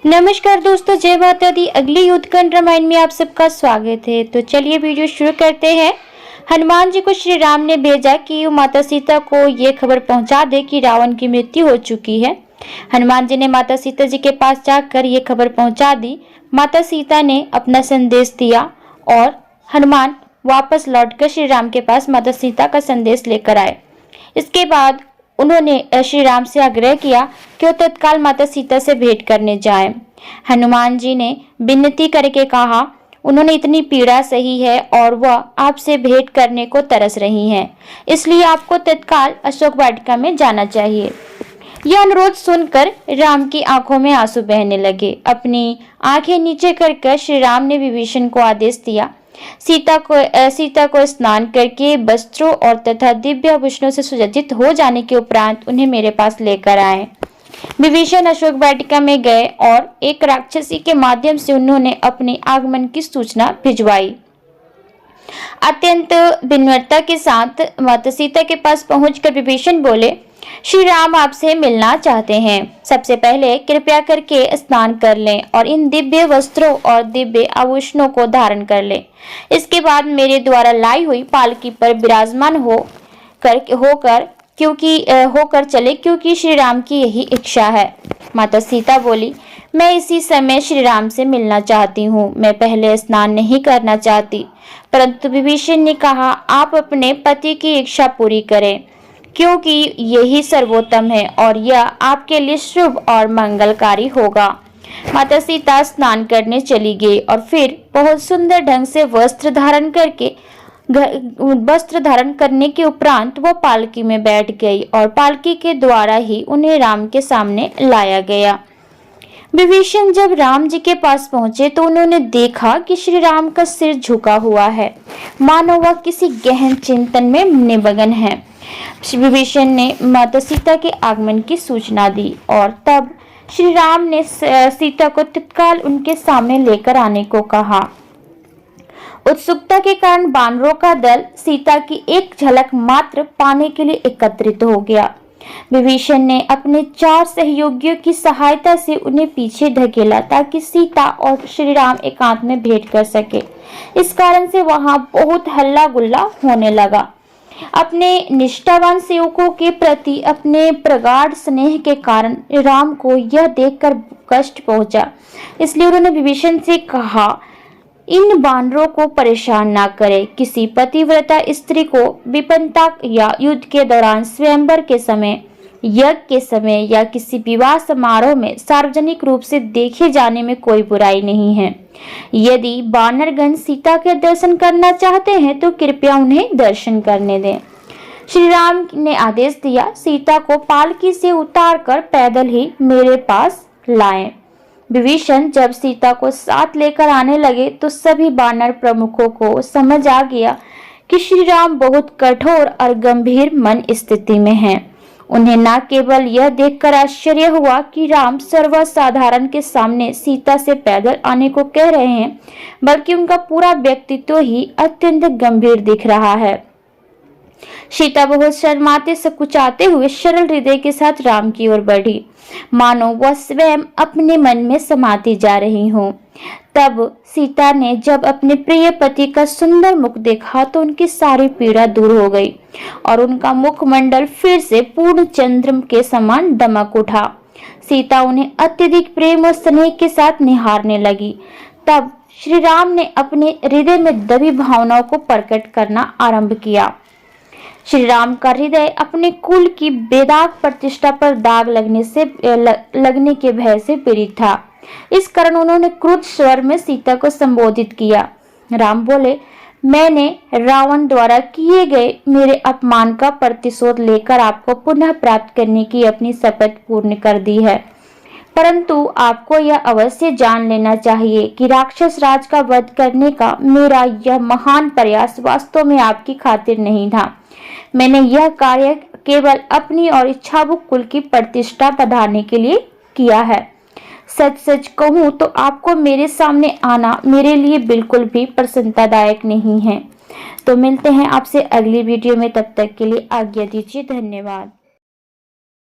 नमस्कार दोस्तों, जय माता दी। अगली युद्धकांड रामायण में आप सबका स्वागत है। तो चलिए वीडियो शुरू करते हैं। हनुमान जी को श्री राम ने भेजा कि माता सीता को ये खबर पहुंचा दे कि रावण की मृत्यु हो चुकी है। हनुमान जी ने माता सीता जी के पास जाकर ये खबर पहुंचा दी। माता सीता ने अपना संदेश दिया और हनुमान वापस लौटकर श्री राम के पास माता सीता का संदेश लेकर आए। इसके बाद उन्होंने श्री राम से आग्रह किया कि वो तत्काल माता सीता से भेंट करने जाएं। हनुमान जी ने विनती करके कहा, उन्होंने इतनी पीड़ा सही है और वह आपसे भेंट करने को तरस रही हैं, इसलिए आपको तत्काल अशोक वाटिका में जाना चाहिए। यह अनुरोध सुनकर राम की आंखों में आंसू बहने लगे। अपनी आंखें नीचे कर श्री राम ने विभीषण को आदेश दिया, सीता को स्नान करके वस्त्रों और तथा दिव्य आभूषणों से सुसज्जित हो जाने के उपरांत उन्हें मेरे पास लेकर आए। विभीषण अशोक वाटिका में गए और एक राक्षसी के माध्यम से उन्होंने अपने आगमन की सूचना भिजवाई। अत्यंत विनम्रता के साथ माता सीता के पास पहुंचकर विभीषण बोले, श्री राम आपसे मिलना चाहते हैं। सबसे पहले कृपया करके स्नान कर लें और इन दिव्य वस्त्रों और दिव्य आभूषणों को धारण कर लें। इसके बाद मेरे द्वारा लाई हुई पालकी पर विराजमान होकर चले, क्योंकि श्री राम की यही इच्छा है। माता सीता बोली, मैं इसी समय श्री राम से मिलना चाहती हूँ। मैं पहले स्नान नहीं करना चाहती। परंतु विभीषण ने कहा, आप अपने पति की इच्छा पूरी करें, क्योंकि यही सर्वोत्तम है और यह आपके लिए शुभ और मंगलकारी होगा। माता सीता स्नान करने चली गई और फिर बहुत सुंदर ढंग से वस्त्र धारण करने के उपरांत वो पालकी में बैठ गई और पालकी के द्वारा ही उन्हें राम के सामने लाया गया। विभीषण जब राम जी के पास पहुंचे तो उन्होंने देखा कि श्री राम का सिर झुका हुआ है, मानो वह किसी गहन चिंतन में निमग्न है। विभीषण ने माता सीता के आगमन की सूचना दी और तब श्री राम ने सीता को तत्काल उनके सामने लेकर आने को कहा। उत्सुकता के कारण बानरों का दल सीता की एक झलक मात्र पाने के लिए एकत्रित हो गया। विभीषण ने अपने 4 सहयोगियों की सहायता से उन्हें पीछे धकेला ताकि सीता और श्री राम एकांत में भेंट कर सके। इस कारण से वहां बहुत हल्ला गुल्ला होने लगा। अपने निष्ठावान सेवकों के प्रति अपने प्रगाढ़ स्नेह के कारण राम को यह देखकर कष्ट पहुंचा, इसलिए उन्होंने विभीषण से कहा, इन बानरों को परेशान ना करें। किसी पतिव्रता स्त्री को विपन्नता या युद्ध के दौरान, स्वयंवर के समय, यज्ञ के समय या किसी विवाह समारोह में सार्वजनिक रूप से देखे जाने में कोई बुराई नहीं है। यदि बानरगण सीता के दर्शन करना चाहते हैं तो कृपया उन्हें दर्शन करने दें। श्री राम ने आदेश दिया, सीता को पालकी से उतारकर पैदल ही मेरे पास लाएं। विभीषण जब सीता को साथ लेकर आने लगे तो सभी बानर प्रमुखों को समझ आ गया कि श्री राम बहुत कठोर और गंभीर मन स्थिति में हैं। उन्हें न केवल यह देखकर आश्चर्य हुआ कि राम सर्वसाधारण के सामने सीता से पैदल आने को कह रहे हैं, बल्कि उनका पूरा व्यक्तित्व ही अत्यंत गंभीर दिख रहा है। सीता बहुत शर्माते सकुचाते हुए सरल हृदय के साथ राम की ओर बढ़ी, मानो वह स्वयं अपने मन में समाती जा रही हो। तब सीता ने जब अपने प्रिय पति का सुंदर मुख देखा तो उनकी सारी पीड़ा दूर हो गई और उनका मुखमंडल फिर से पूर्ण चंद्र के समान दमक उठा। सीता उन्हें अत्यधिक प्रेम और स्नेह के साथ निहारने लगी। तब श्री राम ने अपने हृदय में दबी भावनाओं को प्रकट करना आरंभ किया। श्री राम का हृदय अपने कुल की बेदाग प्रतिष्ठा पर दाग लगने के भय से पीड़ित था। इस कारण उन्होंने क्रुद्ध स्वर में सीता को संबोधित किया। राम बोले, मैंने रावण द्वारा किए गए मेरे अपमान का प्रतिशोध लेकर आपको पुनः प्राप्त करने की अपनी शपथ पूर्ण कर दी है, परंतु आपको यह अवश्य जान लेना चाहिए कि राक्षस राज का वध करने का मेरा यह महान प्रयास वास्तव में आपकी खातिर नहीं था। मैंने यह कार्य केवल अपनी और इच्छाभुक कुल की प्रतिष्ठा बढ़ाने के लिए किया है। सच सच कहूँ तो आपको मेरे सामने आना मेरे लिए बिल्कुल भी प्रसन्नतादायक नहीं है। तो मिलते हैं आपसे अगली वीडियो में, तब तक के लिए आज्ञा दीजिए। धन्यवाद।